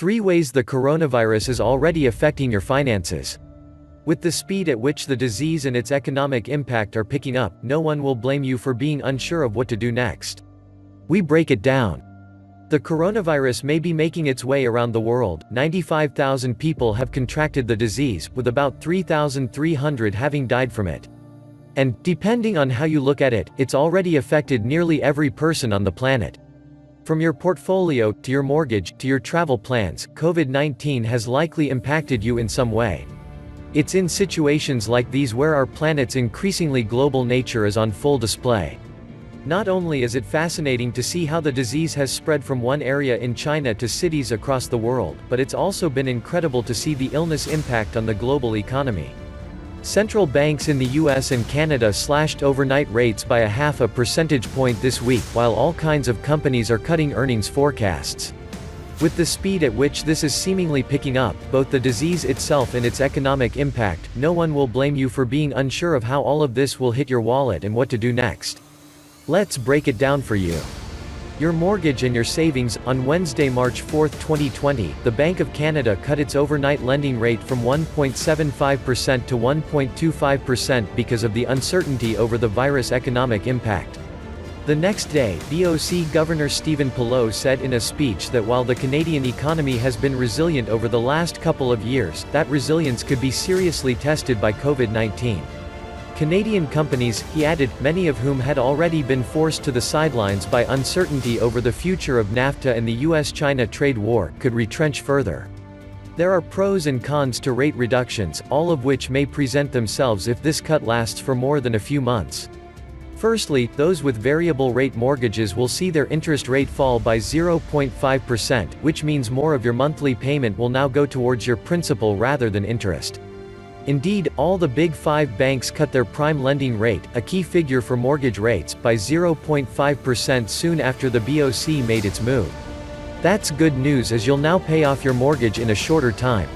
3 ways the coronavirus is already affecting your finances. With the speed at which the disease and its economic impact are picking up, no one will blame you for being unsure of what to do next. We break it down. The coronavirus may be making its way around the world. 95,000 people have contracted the disease, with about 3,300 having died from it. And, depending on how you look at it, it's already affected nearly every person on the planet. From your portfolio, to your mortgage, to your travel plans, COVID-19 has likely impacted you in some way. It's in situations like these where our planet's increasingly global nature is on full display. Not only is it fascinating to see how the disease has spread from one area in China to cities across the world, but it's also been incredible to see the illness impact on the global economy. Central banks in the US and Canada slashed overnight rates by 0.5 percentage point this week, while all kinds of companies are cutting earnings forecasts. With the speed at which this is seemingly picking up, both the disease itself and its economic impact, no one will blame you for being unsure of how all of this will hit your wallet and what to do next. Let's break it down for you. Your mortgage and your savings. On Wednesday, March 4, 2020, the Bank of Canada cut its overnight lending rate from 1.75% to 1.25% because of the uncertainty over the virus' economic impact. The next day, BOC Governor Stephen Pallot said in a speech that while the Canadian economy has been resilient over the last couple of years, that resilience could be seriously tested by COVID-19. Canadian companies, he added, many of whom had already been forced to the sidelines by uncertainty over the future of NAFTA and the US-China trade war, could retrench further. There are pros and cons to rate reductions, all of which may present themselves if this cut lasts for more than a few months. Firstly, those with variable rate mortgages will see their interest rate fall by 0.5%, which means more of your monthly payment will now go towards your principal rather than interest. Indeed, all the Big Five banks cut their prime lending rate, a key figure for mortgage rates, by 0.5% soon after the BOC made its move. That's good news, as you'll now pay off your mortgage in a shorter time.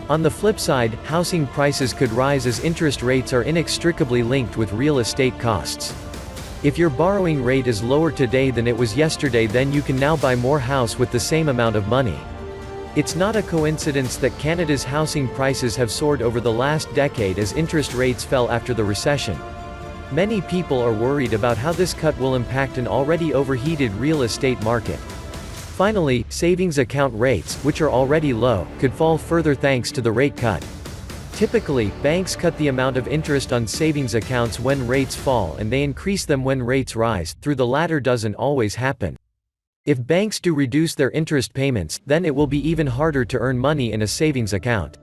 On the flip side, housing prices could rise as interest rates are inextricably linked with real estate costs. If your borrowing rate is lower today than it was yesterday, then you can now buy more house with the same amount of money. It's not a coincidence that Canada's housing prices have soared over the last decade as interest rates fell after the recession. Many people are worried about how this cut will impact an already overheated real estate market. Finally, savings account rates, which are already low, could fall further thanks to the rate cut. Typically, banks cut the amount of interest on savings accounts when rates fall and they increase them when rates rise, though the latter doesn't always happen. If banks do reduce their interest payments, then it will be even harder to earn money in a savings account.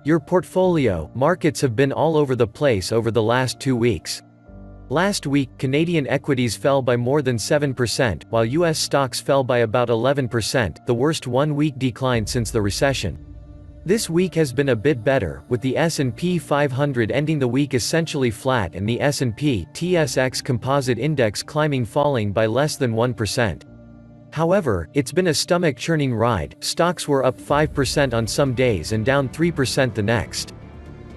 Your portfolio. Markets have been all over the place over the last 2 weeks. Last week, Canadian equities fell by more than 7%, while US stocks fell by about 11%, the worst one-week decline since the recession. This week has been a bit better, with the S&P 500 ending the week essentially flat and the S&P/TSX Composite Index falling by less than 1%. However, it's been a stomach-churning ride. Stocks were up 5% on some days and down 3% the next.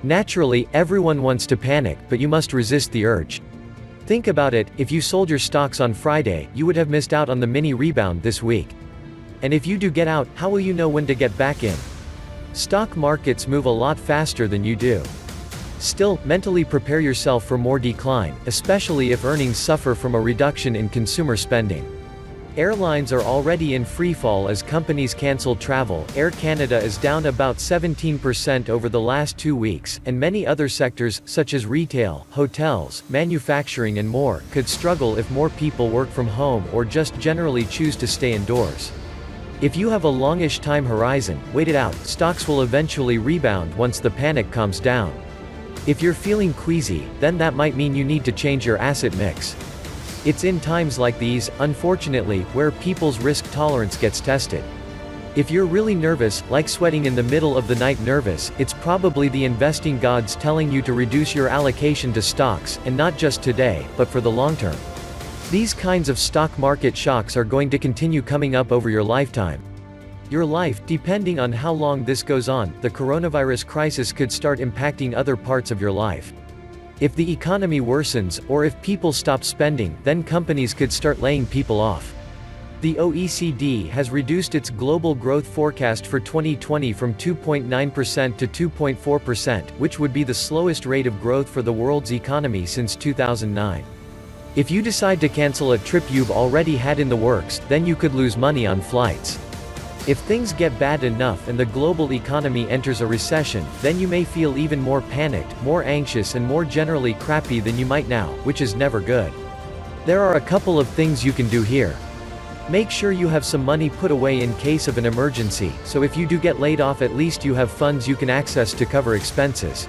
Naturally, everyone wants to panic, but you must resist the urge. Think about it, if you sold your stocks on Friday, you would have missed out on the mini rebound this week. And if you do get out, how will you know when to get back in? Stock markets move a lot faster than you do. Still, mentally prepare yourself for more decline, especially if earnings suffer from a reduction in consumer spending. Airlines are already in freefall as companies cancel travel. Air Canada is down about 17% over the last 2 weeks, and many other sectors, such as retail, hotels, manufacturing and more, could struggle if more people work from home or just generally choose to stay indoors. If you have a longish time horizon, wait it out. Stocks will eventually rebound once the panic calms down. If you're feeling queasy, then that might mean you need to change your asset mix. It's in times like these, unfortunately, where people's risk tolerance gets tested. If you're really nervous, like sweating in the middle of the night nervous, it's probably the investing gods telling you to reduce your allocation to stocks, and not just today, but for the long term. These kinds of stock market shocks are going to continue coming up over your lifetime. Your life, depending on how long this goes on, the coronavirus crisis could start impacting other parts of your life. If the economy worsens, or if people stop spending, then companies could start laying people off. The OECD has reduced its global growth forecast for 2020 from 2.9% to 2.4%, which would be the slowest rate of growth for the world's economy since 2009. If you decide to cancel a trip you've already had in the works, then you could lose money on flights. If things get bad enough and the global economy enters a recession, then you may feel even more panicked, more anxious and more generally crappy than you might now, which is never good. There are a couple of things you can do here. Make sure you have some money put away in case of an emergency, so if you do get laid off at least you have funds you can access to cover expenses.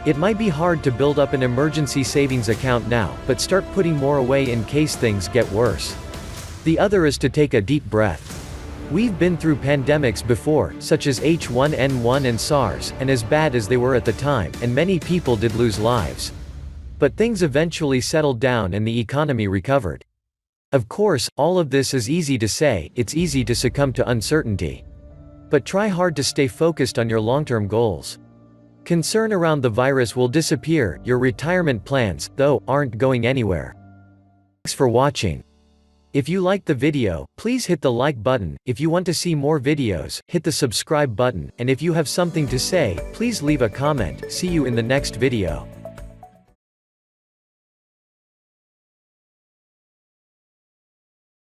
It might be hard to build up an emergency savings account now, but start putting more away in case things get worse. The other is to take a deep breath. We've been through pandemics before, such as H1N1 and SARS, and as bad as they were at the time, and many people did lose lives. But things eventually settled down and the economy recovered. Of course, all of this is easy to say, it's easy to succumb to uncertainty. But try hard to stay focused on your long-term goals. Concern around the virus will disappear, your retirement plans, though, aren't going anywhere. Thanks for watching. If you liked the video, please hit the like button. If you want to see more videos, hit the subscribe button, and if you have something to say, please leave a comment. See you in the next video.